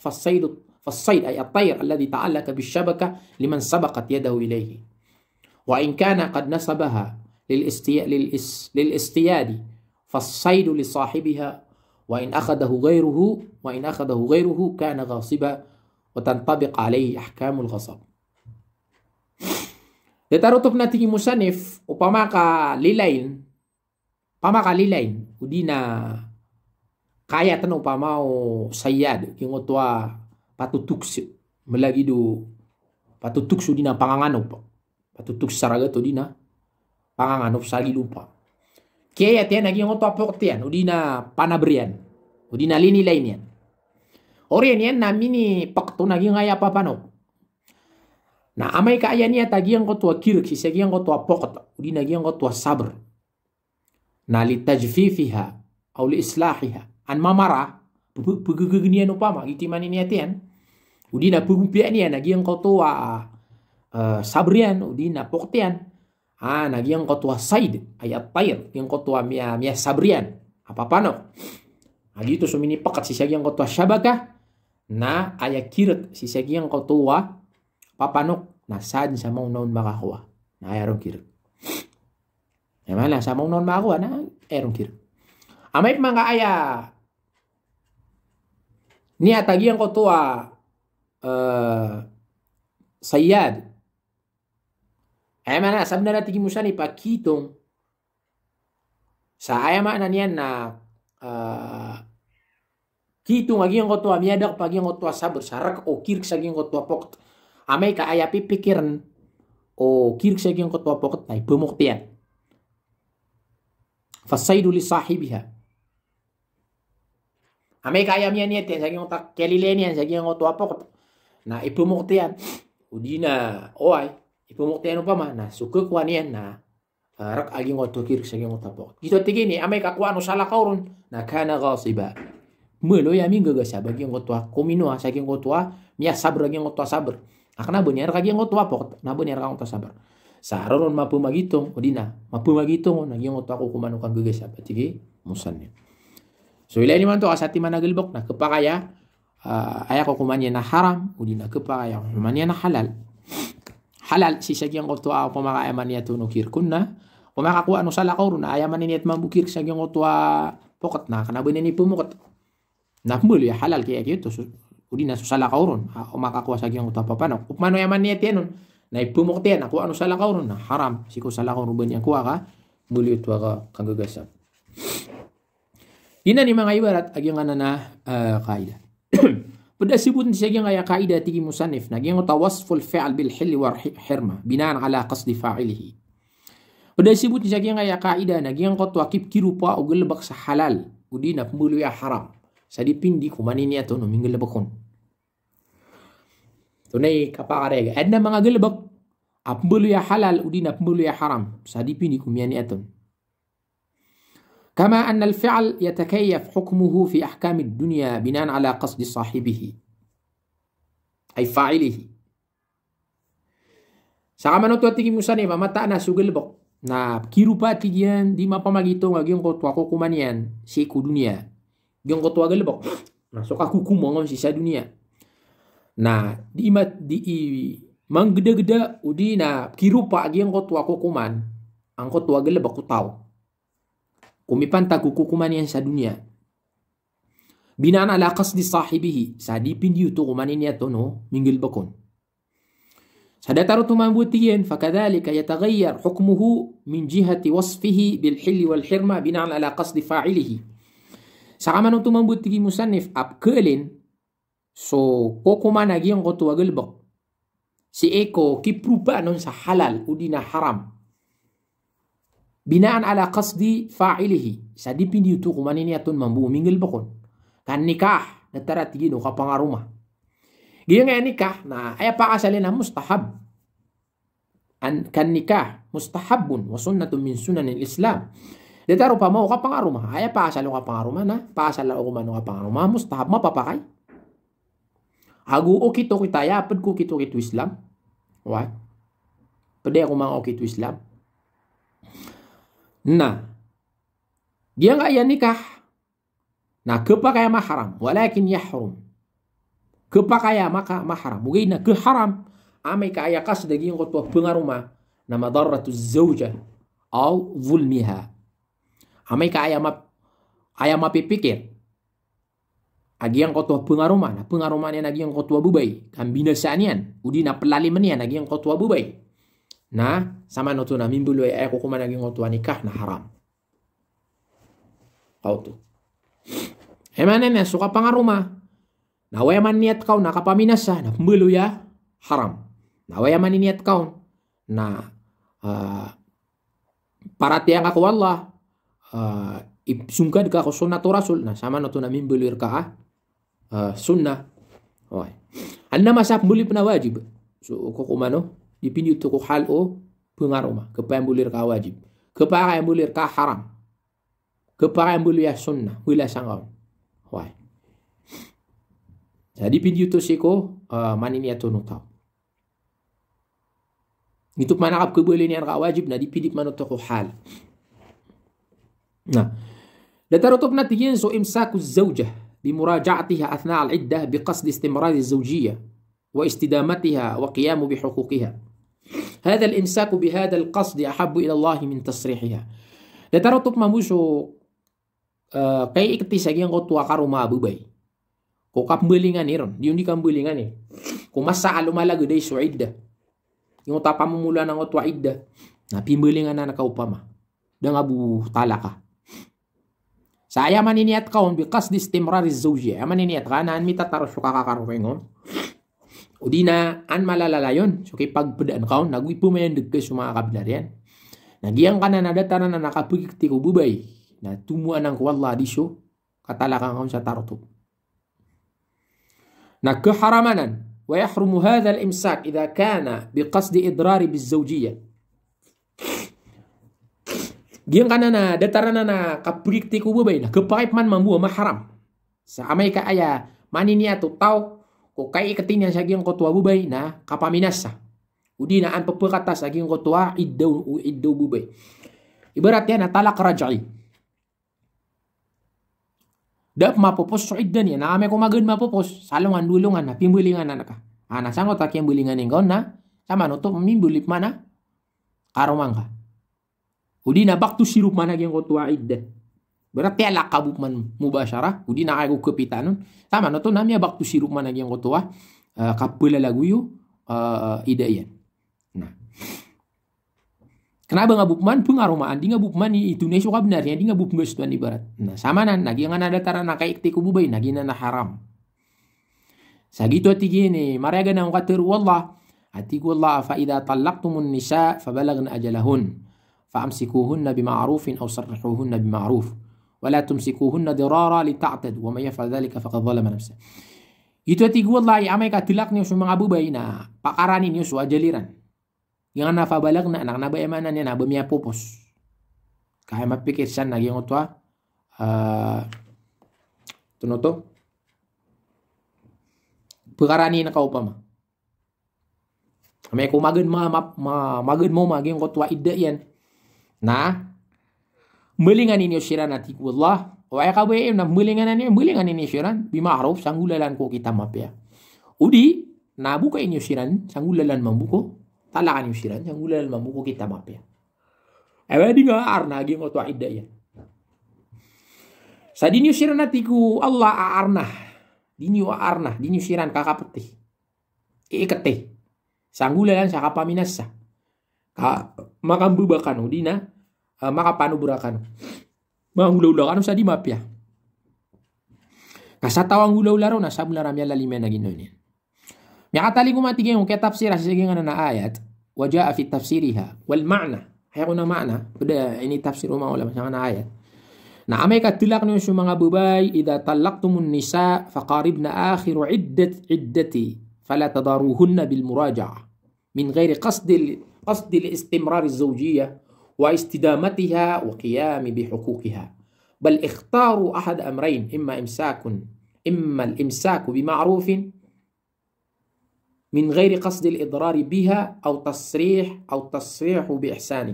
S1: فالصيد أي الطير الذي تعلق بالشبكة لمن سبقت يده إليه وإن كان قد نصبها للاصطياد فالصيد لصاحبها وإن أخذه غيره كان غاصبا وتنطبق عليه أحكام الغصب. Ditarutup natigi musanif upamaka lilain udina kaya tan upamao sayyad kingotwa patutuks melagidu patutuks udina panganganop patutuks saragato dina panganganop sagi lupa Kaya tiyan naging otwa poktian, udina panabrian, udina lini lainyan. Orian yan namini pakto naging ngaya papano. Na amay kaya niya tagiang kotwa kirk, sisagiang kotwa pokot, udina naging kotwa sabr. Na litajfifiha, aw li islahiha. An mamara, pagagagnian upama, itimanin niya tiyan. Udina pagumpian niya, naging kotwa sabrian, udina poktian. Nagyang kotwa said ay at-tayr yung kotwa miya sabrian apa pano gitu sumini pakat si sagyang kotwa syabaka na aya kiret si sagyang kotwa papanok na sad sa mong non makakuha na ayarong kiret mana sa mong non makakuha na ayarong kiret amay mga aya niya tagyang kotwa sayyad Ay mana sabna na tigi musani pa kitong sa ay mana niyan na kitong agyang kotwa miyadak pagyang kotwa sabr sarak o kirk sagyang kotwa pokot amay ka aya pipikiran o kirk sagyang kotwa pokot na pumuktian fasaydu li sahibiha amay ka aya miyan niyan sagyang kotwa kelilenian sagyang kotwa pokot na ipumuktian udina oay ipumuktian pa man na sukuk wanian na rak aging otokir sa aging otapok. Gito tigini amay kakuan no sala kauron na kana ghasiba. Mulo ya minga gasa baging otwa komino sa aging otwa miya sabr aging otwa sabr. Akna benyar kaging otwa pok na benyar kang otwa sabr. Sa aron mapumagitong odina mapumagitong naging otwa ko kumano kang gagasa patigi musanni. So ilay man to asati managelbok na kepakaya aya ko kumanya na haram odina kepakaya kumanya na halal. Halal si sagyang kotwa pamaka ayaman niya tunukir kunna pamakakuha no sala kaurun ayaman niya mambukir sagyang kotwa pokot na kanabunin ni pumukot na ya halal kaya gitu udina sala kaurun makakuha sagyang kotwa papano upmano ayaman niya tiyanon na ipumukot yan ako ano sala kaurun na haram siko sala kaurun ba niya kuha ka muli ito ka kagagasan ina ni mga ibarat agyang na kaida Pada sibut siya kaya kaida tigi musannif naging tawasful fi'l bil hil wa hirma binaan ala qasdi fa'ilihi. Pada sibut siya kaya kaida naging kotwa kip kirupa o gelbak sa halal udina pembulu ya haram. Sa dipindi kumanin niya to no mingelbakon. Tunay kapakarega adna mga gelbak pembulu ya halal udina pembulu ya haram. Sa dipindi kumian niya to. كما أن الفعل يتكيف حكمه في أحكام الدنيا بناء على قصد صاحبه أي فاعله Sama no tigi musani mata na sugelbok na kirupa tigian di mapamagito ngagion ko tuwa ko kumanian si ku dunia gion ko tuwa gelbok na so ka kukumongon si sa dunia na di Manggeda-geda udina kirupa agi ang kotwa kukuman. Ang kotwa gala bakutaw. Kumipanta kukuman yan sa dunia. Binaan ala qasdi sahibihi. Sa dipin diyuto kumanin niya to no. Minggil bakon. سدتر تمامبوتيين فكذلك يتغير حكمه من جهة وصفه بالحل والحرمة بناء على قصد فاعله. سكمان تمامبوتي مصنف أبكلين so koko mana giang ko tuwa gelbak si eko kiprupa non sa halal udina haram binaan ala qasdi fa'ilihi sa dipindi utu kumanin yatun mambu minggil bakon kan nikah natarat gino kapangaruma giang nikah na ay pa asalin na mustahab kan nikah mustahabun wa sunnatun min sunanil islam dataro pa mo kapangaruma ay pa asalo kapangaruma na pa asalo ko mano kapangaruma mustahab mapapakay Agu okito kita ya ped ko kito Islam. Wah. Pede ako mga okito Islam. Nah. Dia enggak ya nikah. Nah, kepakaya mahram walakin yahrum. Kepakaya maka mahram. Mugina ke haram. Amay ka aya qasd gi ngotwa pengaruma na madarratu zawja au zulmiha. Amay ka aya mapipikir agi yang kotua pengaruman yang agi yang kotua bubai kan binasanian udina pelalimian agi yang kotua bubai nah sama notu na mimbulu ay ko kuman agi kotua nikah na haram kau tu emanen suka pangaruma na wayaman niat kau na kapaminasa na pembulu ya haram na wayaman niat kau na paratiang aku Allah sungkad ka ko sunnah rasul na sama notu na mimbulu ka sunnah. Oh. Anna masap muli pena wajib. So ko kumano dipindi to ko hal o pengaruma kepambulir ka wajib. Kepara bulir ka haram. Kepara bulir sunnah wila sangaw. Wai. Jadi dipindi to siko manini atono taw. Itu manakap kebulin yang ka wajib na dipindi mano to ko hal. Nah. Datarotop natigin so imsaku zawjah بمراجعتها أثناء العدة بقصد استمرار الزوجية واستدامتها وقيام بحقوقها. هذا الإمساك بهذا القصد أحب إلى الله من تصريحها. لترتب مموشو كي اكتساقين قطوة قرما ببي كو كمبلينgan iron diundi kambelingan ni ko masa alumala gede so iddah yung tapamumula ng qutwa iddah na pimbelingan na nakaupama dang abu talaka saya maniniat kaon biqas di istimrar az-zawjiyya maniniat kana an mitataros so kakakaruwengon udina an malalalayon so kay pagpedaan kaon nagui pumayan degke so mga kabilarian nagyang kana nadataran na nakapigti ko bubay na tumuan ang wallah di so katalakan kaon sa tarotop na kaharamanan wa yahrumu hadha al-imsak idha kana biqasdi idrari biz-zawjiyya Giang kana na dataran na kaprikti ko bubay na kapait man mambuwa maharam. Sa amay ka aya maniniya to tao ko kay ikatin sa giang kotwa bubay na kapaminasa. Udi na an papakata sa giang kotwa iddaw bubay. Ibarat yan na talak raj'i. Dap mapopos so iddan yan na amay kumagad mapopos salungan dulungan na pimbulingan na naka. Ana sangot akyang bulingan ningaw na sama no to mimbulip mana karomang ka. Udi na baktu sirup mana yang kotwa iddah. Berarti ala kabuk man mubashara. Udi na kayo kapitanon. Sama na to namanya baktu sirup mana yang kotwa kapula lagu yu iddah yan. Nah. Kenapa ngabuk man pengarumaan di ngabuk man itu nesu kabnarnya di ngabuk gustuan ibarat. Nah sama nan nagi nga nadatara na kaikti kububay nagi na haram. Sa gitu ati gini maraga na katir wallah ati wallah fa idza talaqtumun nisa fabalagna ajalahun. فأمسكوهن بمعروف أو صرحوهن بمعروف ولا تمسكوهن ضرارا لتعتدوا ومن يفعل ذلك فقد ظلم نفسه. Itu ati wallahi amay katilak niyo sa mga bubay na pakaranin niyo sa ajaliran. Yang na fabalag na anak na ba emanan niya na ba miya pupos. Kaya mapikir siya naging utwa tunoto pakaranin na kaupama. Amay kumagad magad mo maging utwa idda yan. Nah, melingan ini syiran ati wallah wa yaqabe na melingan ini syiran bima'ruf sanggulalan ko kita mapya. Udi na buka ini usiran sanggulalan mambuko talakan usiran sanggulalan mambuko kita mapya di nga arna gi ngoto idda ya sa dini usiran natiku Allah aarna dini usiran kakapeti ikete sanggulalan sa kapaminasa ka makambubakan dina makapanuburakan mangulaulakan sa di mapya kasatawang gulaularo na sabula ramya lalime na ginonin. Miyakatali ko matigay yung kaya tafsir sige nga na ayat wajaa fi tafsiriha wal ma'na kaya ko na ma'na pada ini tafsir mga ulama sa na ayat na amay katilak niyo sa mga bubay idha talaqtumun nisa faqaribna akhiru iddati fala tadaruhunna bil muraja'a min ghairi qasdi al-istimrar az-zawjiyya wa istidamatiha wa qiyam bihuquqiha بل اختاروا أحد أمرين إما الإمساك بمعروف من غير قصد الإضرار بها أو تصريح بإحسان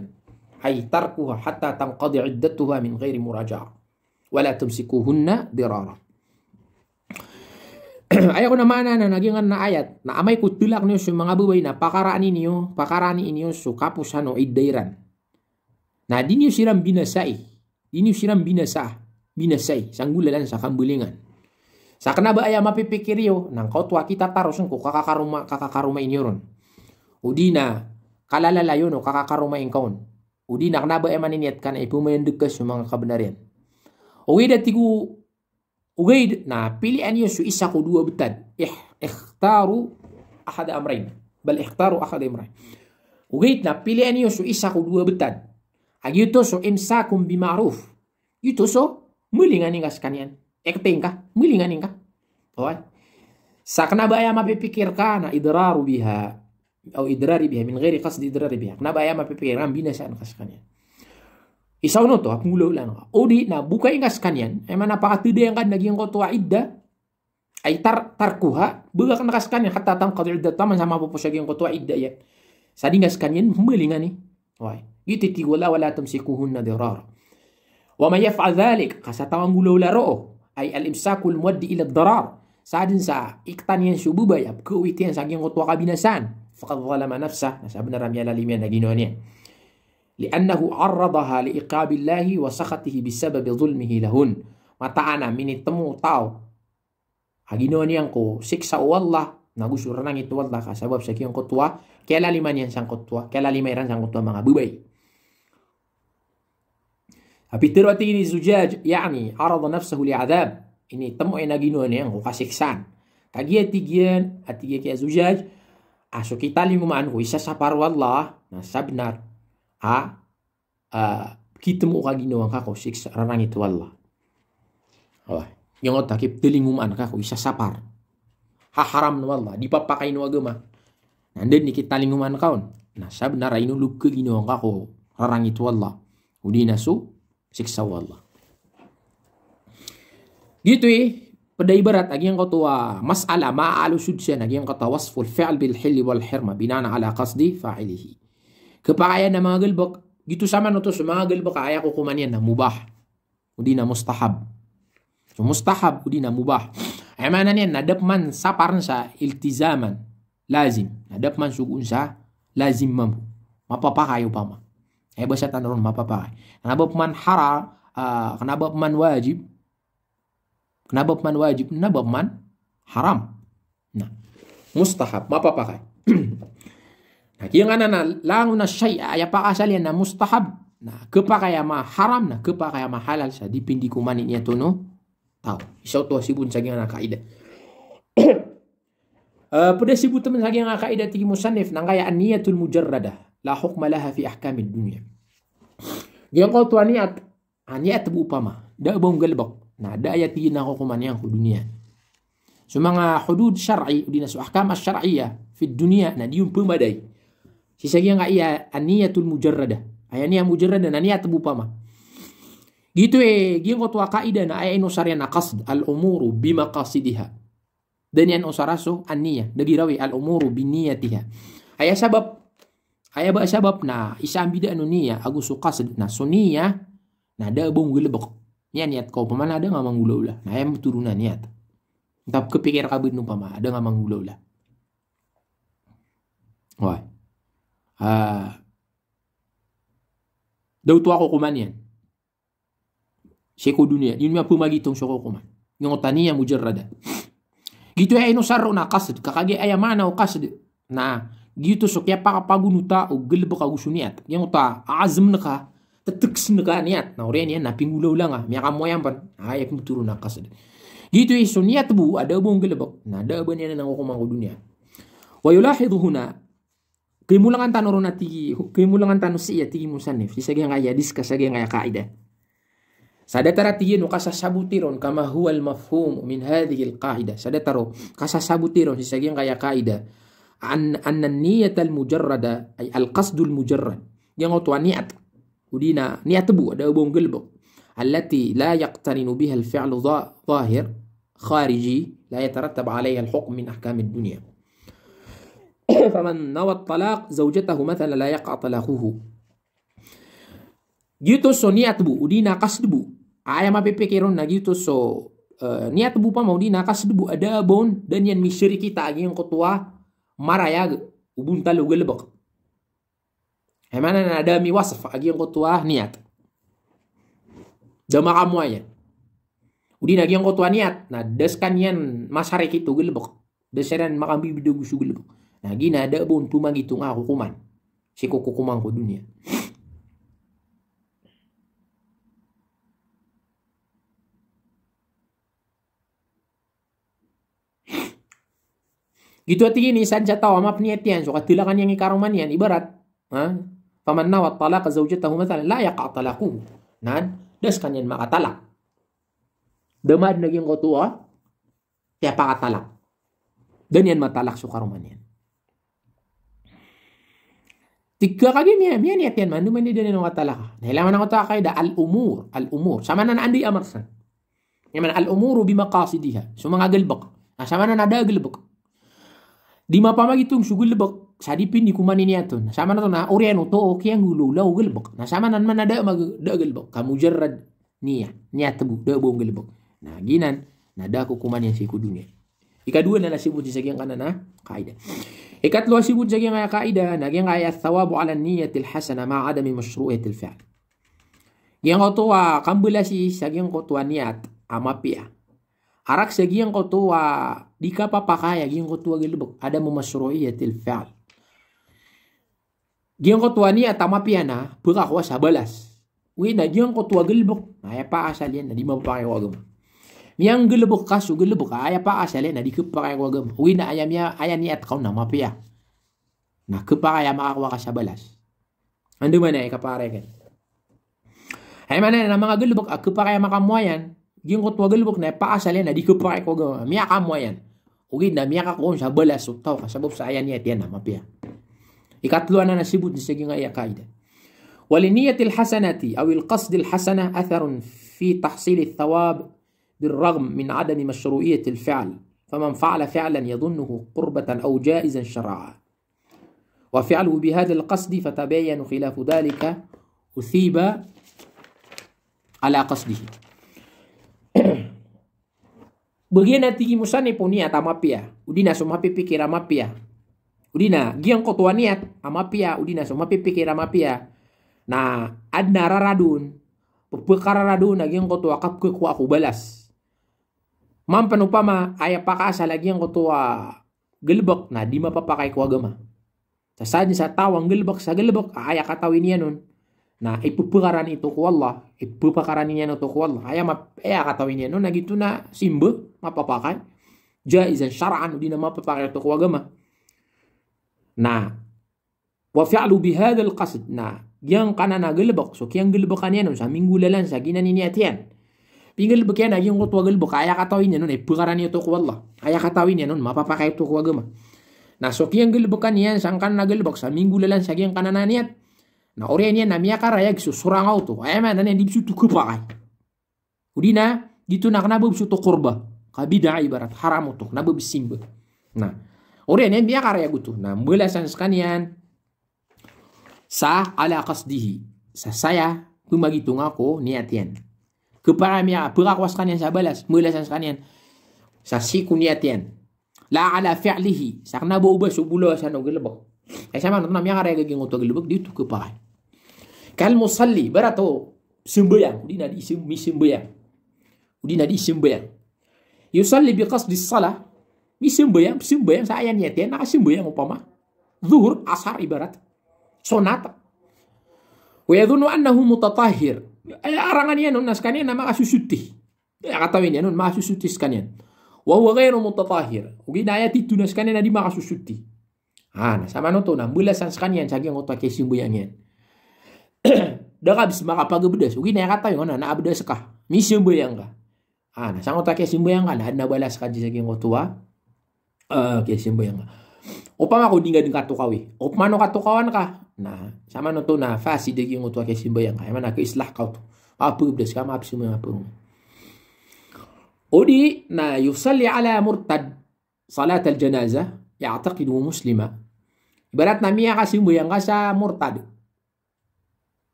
S1: أي تركها حتى تنقضي عدتها من غير مراجعة ولا تمسكوهن ضرارا Ayaw ko na mana na nagingan na ayat na amay kutulak niyo sa mga buhay na pakarani niyo sa kapusan o idairan na di niyo siram binasai ini siram binasay sanggulalan sa kambulingan. Sa kanaba ay mapipikiriyo nang kautwa kita tarosan ko kakakaruma inyoron. Udi na kalalalayon o kakakaruma inkawon. Udi na kanaba ay maniniat ka na ipumayandagkas yung mga kabenarian. Ugay na pilian niyo su isa ko dua betad. Ikhtaru ahad amrain. Bal ikhtaru ahad amrain. Ugay na pilian niyo su isa ko dua betad. Agito so imsakum bima'ruf. Ito so mulinganin ka sa kanyan. Ekpeng ka, mulinganin ka. Okay? Sa kanabaya mapipikir ka na idraru biha o idrari biha min ghairi qasdi idrari biha. Kanabaya mapipikir ka binasaan ka sa kanyan. Isaw no to, apungulaw lang ka. O di na bukay ka sa kanyan, ay manapakatidayan ka naging kotwa idda, ay tarkuha, buga ka na ka sa kanyan, katatang katilda taman sa mapupusyaging kotwa idda yan. Sa di nga sa kanyan, mulingani. Okay? Gititi wala tumsikuhunna dirar. Wa may yaf'al dhalik kasatawang gulaw laro ay al-imsakul muwaddi ila ad-darar. Sa din sa iktan yan sububay ab kuwitian sa ging kutwa kabinasan. Faqad zalama nafsa nasabi na ramya lalimian na ginawa niya. Liannahu arradaha liiqabillahi wa sakhatihi bisababi zulmihi lahun. Mataana minitemu tao. Ginawa niyan ko siksa wallah nagusura nang itu wallah kasabab sa ging kutwa kaya laliman yan sang kutwa kaya lalimayran sang kutwa mga bubay. Pero at ini zujaj, yani arada nafsahu li'adab. Ini temo ay nagino niyan ko kasiksan. Tagiya-tigyan at tigya kaya zujaj. So kita lingumaan ko isa sa parwallah na sabnar. Kita mo kaginoan ka ko siksa ranang itu wallah. Yung otakip tilingumaan ka ko isa sa par. Haharam na wallah. Di papakay no agama. Nandun ni kita lingumaan kaon. Na sabnar ay inulog ka ginoan ka ko ranang itu wallah. Udi na so siksa wallah. Gitu pada ibarat agyang katawa mas'ala ma'alusud siya agyang katawa wasful fi'l bil hilli wal hirma binana ala qasdi fa'ilihi. Kepakayan na mga galbak, gitu sama no to sa mga galbak kaya ko kumanyan na mubah. Udi na mustahab. So mustahab udi na mubah. Ay mana niyan nadap man saparan sa iltizaman lazim. Nadap man sugun sa lazim mam. Mapapakayo pa ma. Ay basta tanong mapapakay. Kenapa man kenapa man wajib? Kenapa man wajib? Kenapa man haram? Nah, mustahab mapapakay. Nah, kaya nga na lango na syai'a ay pakasalian na mustahab na kepakaya ma haram na kepakaya ma halal sa dipindi kumanin niya to no tao. Isaw to sibun sa nga kaidah. Pada sibut teman sa nga kaidah tigi musannif nang kaya niyatul mujarradah la hukma laha fi ahkamid dunya. Yang kau tuan niat bu upama da bong galbak na da ayat tigin ako kumanyang ko dunia. So mga hudud syar'i di nasu ahkam asy-syar'iyyah fi dunya na diyum pumaday. Sisagi nga iya aniyatul mujarradah. Ay niya mujarradah na niat bu upama. Gitu giyan ko tuwa kaidah na ay inusaryan na qasd al-umuru bimaqasidiha. Dan yan usaraso an-niyah dagirawi al-umuru biniyatiha. Ay sabab na isang bida anu niya agusu qasd na suniya na da bong gulebok niya niat ko pamana ada nga manggulaw la na ayam turunan niat tap kepikir kabin no pama ada nga manggulaw la Wah. Daw to ako kuman yan. Seko dunia. Yun nga pumagitong soko kuman. Yung taniya mujarrada. Gitu ay inusaro na kasd. Kakagi ay mana o kasd. Na gitu so kaya pakapagunuta o gilba ka gusto niyat. Yung ta azm na ka. Tataks na ka niyat. Na oren yan. Napingulaw lang ha. Miyaka mo yan pan. Ayak mo turo na kasd. Gitu ay so niyat bu. Ada bong gilba. Na ada ba niya na nangukumang ko dunia. Wayulahidu huna. Kimulangan tanong nati, kimulangan tanong siya tigi musanif. Sisagi nga yadis kasagi nga kaida. Sadatara tigi no kasasabutiron kama huwa al-mafhum min hadhihi al-qaida. Sadataro kasasabutiron sisagi nga kaida. An an-niyat al-mujarrada ay al-qasd al-mujarrad. Yang otwa niat. Udina niat bu ada bong gelbok. Allati la yaqtarinu biha al-fi'lu zahir khariji la yatarattab alayha al-hukm min ahkam ad-dunya. فمن نوى الطلاق زوجته مثلا لا يقع طلاقه gitu so niat bu udina kasd bu aya mapipikiron na gitu so niat bu pa mau dina kasd bu ada bon dan yan misiri kita yung kutua marayag ubun talo gelbak mana na ada mi wasf agi yung kutua niat da makamuaya udina yung kutua niat na deskan yan masarik itu gelbak deseran makambibido gusto gelbak. Nah, gina ada pun pumagitung ako kuman. Si kukumang ko dunia. Gitu ati ini saja tahu map niat yan. So katilakan yang ikaruman yan. Ibarat. Faman nawat talaq zawjatahu mathalan la yaqa talaquhu. Nan, das kan yan makatalak. Damad naging kotua. Kaya pakatalak. Dan yan matalak so karuman yan. Tiga kagi miya niat yan man duman din ng talaka. Nailaman ako ta kaida al-umur sama na andi amarsan. Yaman al-umuru bimaqasidiha. So mga galbak. Sama na nada galbak. Di mapamagitong sugulbak sa dipin di kumanin niyaton. Sama na to na oriano to okay ang gulo law galbak. Sama na man nada galbak. Kamujarrad niat bu da bong galbak. Nah ginan nada ko kumanin si kudunya. Ikadua na nasibut sa gyang kanana kaida. Ikatlo sibut sa gyang kaida naging ay thawabu ala niyyati alhasana ma adami mashru'iyati alfi'l. Gyang kotoa kambulasi sa gyang kotoa niat amapia. Arak sa gyang kotoa di ka papakaya gyang kotoa gilbok ada mo mashru'iyati alfi'l. Gyang kotoa niat amapia na pagkakwa sa balas. Uy na gyang kotoa gilbok ay pa asal yan na di mapakaya ko agama. Miyang gelebok kasu gelebok aya pa asale na di kepakai ko agam. Uwi na aya niat kau na mapia. Na kepakai makakuha ka sa balas. Ando man ay kapare kan. Ay man na mga gelebok kepakai makamuayan. Ging ko tuwa gelebok na pa asale na di kepakai ko agam. Miya kamuayan. Uwi na miya ka ko sa balas so taw kasabab sa aya niat yan na mapia. Ikatlo na nasibut sa ging aya kaida. ولنية الحسنة أو القصد الحسنة أثر في تحصيل الثواب بالرغم من عدم مشروعية الفعل فمن فعل فعلا يظنه قربة أو جائزا شرعا وفعله بهذا القصد فتبين خلاف ذلك أثيب على قصده. Bagian tigi musane po niat amapia udina so mapipikir amapia udina giyang kotua niat amapia udina so mapipikir amapia na adna raradun pagkararadun naging kotua kapke ko ako balas. Mampan upama ay pakasa lagi ang kutua gelbak na di mapapakay ko agama. Sa tawang gelbak sa gelbak ay katawin niya nun na ipupakaran ito ko Allah. Ipupakaran niya ito ko Allah. Ay katawin niya nun na gito na simba mapapakay. Jaizan syara'an di na mapapakay ito ko agama. Na wa fi'lu bihadal qasd na yang kanana gelbak. So kiyang gelbakan niya nun sa minggulalan sa ginaniniat yan. Pinggal bagian na yung kutwa gelbok kaya katawin niya nun pekaran niya to ko Allah. Kaya katawin niya nun mapapakay to ko agama. Na so kiyang gelbokan niya sangkan na gelbok sa minggulalan sa kiyang kanananiat. Na orya niya na miya karayag susurang auto. Ay man na di bisu to kupakay. Udina dito na kanabab bisu to kurba. Kabida ibarat haram to nabab simba. Na orya niya miya karayag to. Na belasan sekanian sa ala qasdihi. Sa saya pumagitung ako niat yan. Kepada miya perakwas kanian sa balas mulasan kanian sa siku niat yan la ala fi'lihi sakna bo ubas ubula sa no gelbok sama nonton namanya karya gaging ngoto gelebek di tu kepakai kal musalli barato sembayang udina di sembayang udina di sembayang yusalli bi qasdi salah mi sembayang saya niatnya nak sembayang upama zuhur asar ibarat sonata wa yadhunnu annahu mutatahhir arangan yan nas kanian nama kasusuti ya katawin yan ma kasusuti kanian wa huwa ghairu mutatahhir ugina ayati tunas kanian di ma kasusuti sama no to na bulasan kanian sagi ngoto ke sembayang yan dah habis maka pagi bedas ugina kata yon na abdas kah mi sembayang ka sango ta ke sembayang ka na balas ka sagi ngoto ke sembayang ka upama ko dinga ding katukawi upama no katukawan ka nah sama no to na fasi degi ngoto ke sembayang ka mana ke islah kau apa bedas ka ma absu apa odi na yusalli ala murtad salat al janazah ya'taqidu muslima ibarat namia ka sembayang ka sa murtad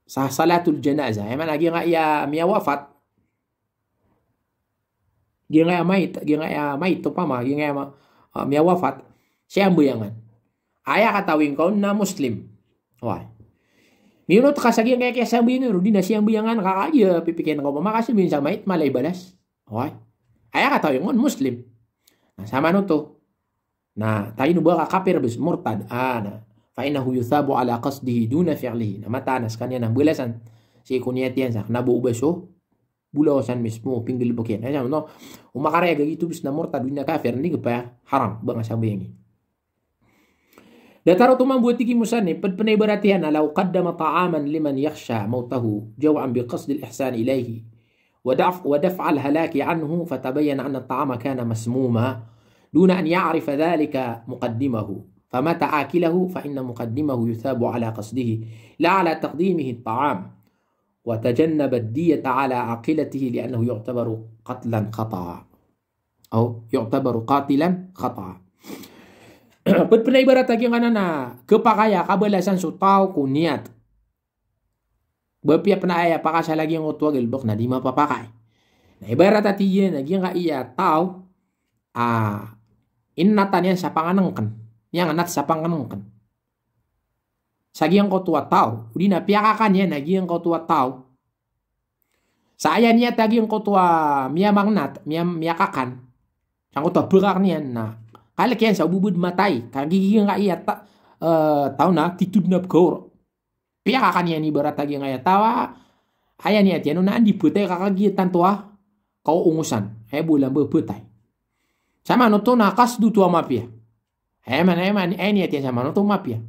S1: sa salatul janazah mana gi nga ya mia wafat gi nga ya mait upama gi nga mia wafat siya ambuyangan aya katawing kau na muslim wah minut kasagi nga kaya sabi ni rudi na siya ambuyangan kakaya pipikin ko makasi min sa mait malay balas wah aya katawing on muslim sama no to na tayo no ba kakapir bis murtad na fa innahu yuthabu ala qasdihi duna fi'lihi matanas kanya na bulasan si kunyatian sa nabuubaso bulasan mismo pinggil bukin ay no umakaraya gitu bis na murtad dunya kafir ni pa haram bang sabayang dataro to membuat tiki musanni penay beratihan law qaddama ta'aman liman yakhsha mautahu jaw'an biqasd al-ihsan ilayhi ودفع الهلاك عنه فتبين أن الطعام كان مسموما دون أن يعرف ذلك مقدمه فمتى آكله فإن مقدمه يثاب على قصده لا على تقديمه الطعام وتجنب الدية على عاقلته لأنه يعتبر قتلا خطأ أو يعتبر قاتلا خطأ Penaibarat lagi nga na kepakaya kabalasan so tao ko niat. Bapia penaya pakasa lagi ang utwagil bok na di mapapakay. Na ibarat at iyan lagi nga iya tao innatan yan sa panganangkan. Yang anat sa panganangkan. Sagi ang kotua tao. Udi na piyakakan yan lagi ang kotua tao. Sa ayan niya tagi ang kotua miyamangnat, miyakakan. Sang kotua berak niyan na kala kian sa bubud matay kagigi nga iya tao na titud na bgor pia kakanya ni barat lagi nga tawa ayan niya tiano na andi putay kakagitan to kau ungusan bulan beputay sama no to na kasdu to mapia eman niya tiyan sama no to mapia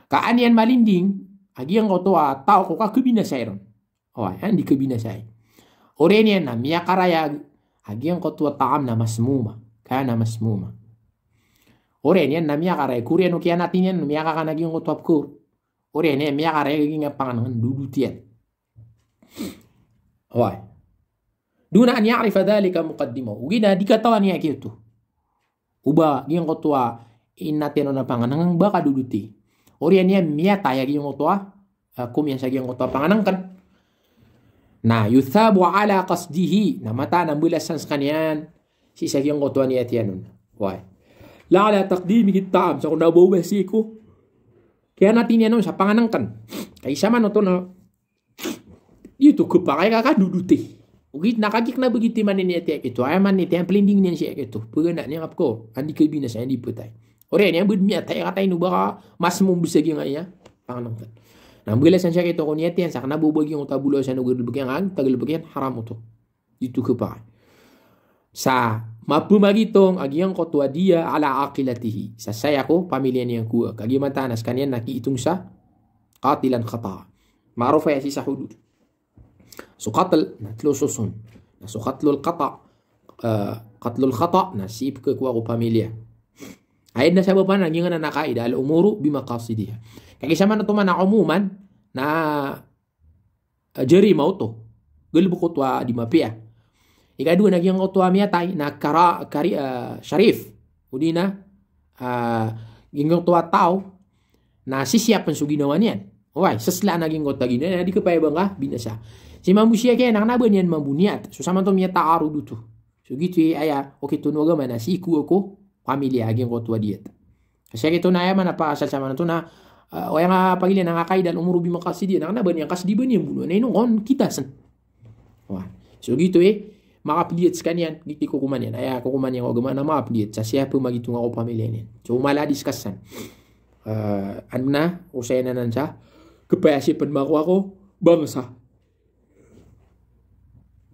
S1: kaanian malinding agi ang to tao ko ka kebinasairon andi kebinasay orenian na miya karaya Agian kotua ta'am na masmuma. Kaya na masmuma. Oren yan na miya karay. Kuriyan o kaya natin yan. Miya ka naging kotua kur. Oren yan miya karay. Gaging panganangan dudutian. Hoy. Duna an ya'rifa dhalika muqaddimahu. Ugina di katawan niya kito. Uba gaging kotua inatin na panganangan baka duduti. Oren yan miya tayo gaging kotua. Kumyan sa gaging kotua panganangan. Na yuthabu ala qasdihi na mata ng bulasan sa kanyan si sagyang kotuan ni atiyanon. Why? La ala taqdimihi ta'am sa kung nabawasi ko. Kaya natin yan sa panganangkan. Kaya sama no to na ito kupakay kakaduduti. Ugit nakagik na begitu manin ni atiyak ito. Ay man iti ang pelinding niyan siya ito. Pagana niya ko. Andi kabina sa hindi putay. Ore niya budmiya tayo katay no baka mas mumbisagi nga iya. Panganangkan. Nang bulasan siya kito kung yetian sa kanabubag yung tabulo sa nagulubagyan ang tagalubagyan haram ito. Ito pa. Sa mapumagitong agiyang kotua dia ala aqilatihi. Sa saya ko pamilya niyang kuwa. Kagimatanas kanyan nakiitong sa qatilan khata. Maarufa ya si sa hudud. So qatl natlo susun. So qatlul qata. Qatlul khata nasib ke kuwa ko pamilya. Ayad na sa baba naging na nakaida al umuru bimaqasidiha. Kaya sama na tuman na umuman na jari mau to. Gulbo ko tuwa di mapia. Ikadua naging ko tuwa miyatay na syarif. Udi na gingang tuwa tao na sisiyapan so ginawa niyan. Okay, sasla naging ko tagi na di kapayabang ka binasa. Si mamusiya kaya nakanaban niyan mambuniat. So sama to miya taaru duto. So gitu aya okay tunuga man na si kuwa ko pamilya aging ko tuwa diet. Saya itu na yaman apa asal sama itu na yang pagilian ang akaida al-umuru bimaqasidiha na bani yang kasdi bani yang bunuh na inong kita san. Wah, so gitu makapiliit sekalian gitu kukuman yan. Ay kukuman yan o gumana makapiliit sa siapa magitu nga ko pamilya yan. So maladis kasan. Ano na, usay na nansa, kapayasipan mo ako bangsa.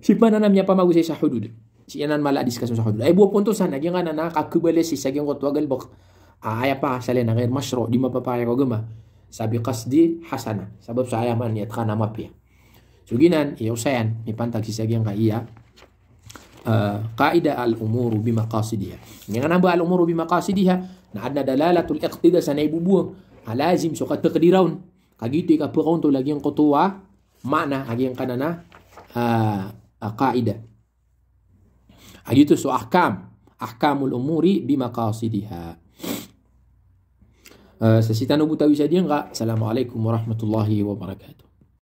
S1: Sipan na namya pamagusay sa hudud. Siyanan maladis kasan sa hudud. Ay buwa punto sana, yung nga na kakabales sa yung kotwagal bak. Aya pa salen na ngayon masro, di mapapaya ko gama. Sabi kasdi hasana. Sabab sa ayaman niya, ka na mapya. So ginan, iyo sayan, may pantag sisagyang kaiya. قاعدة الأمور بمقاصدها يعني أنا بقى الأمور بمقاصدها نعدنا دلالة الاقتداء سنيبوبوه لازم سوى تقديرون كجيتو يكبرون تلاقين قطوة معنى أجين قننا قاعدة أجيتو سو أحكام الأمور بمقاصدها سسيتانو بتاوي سدين السلام عليكم ورحمة الله وبركاته.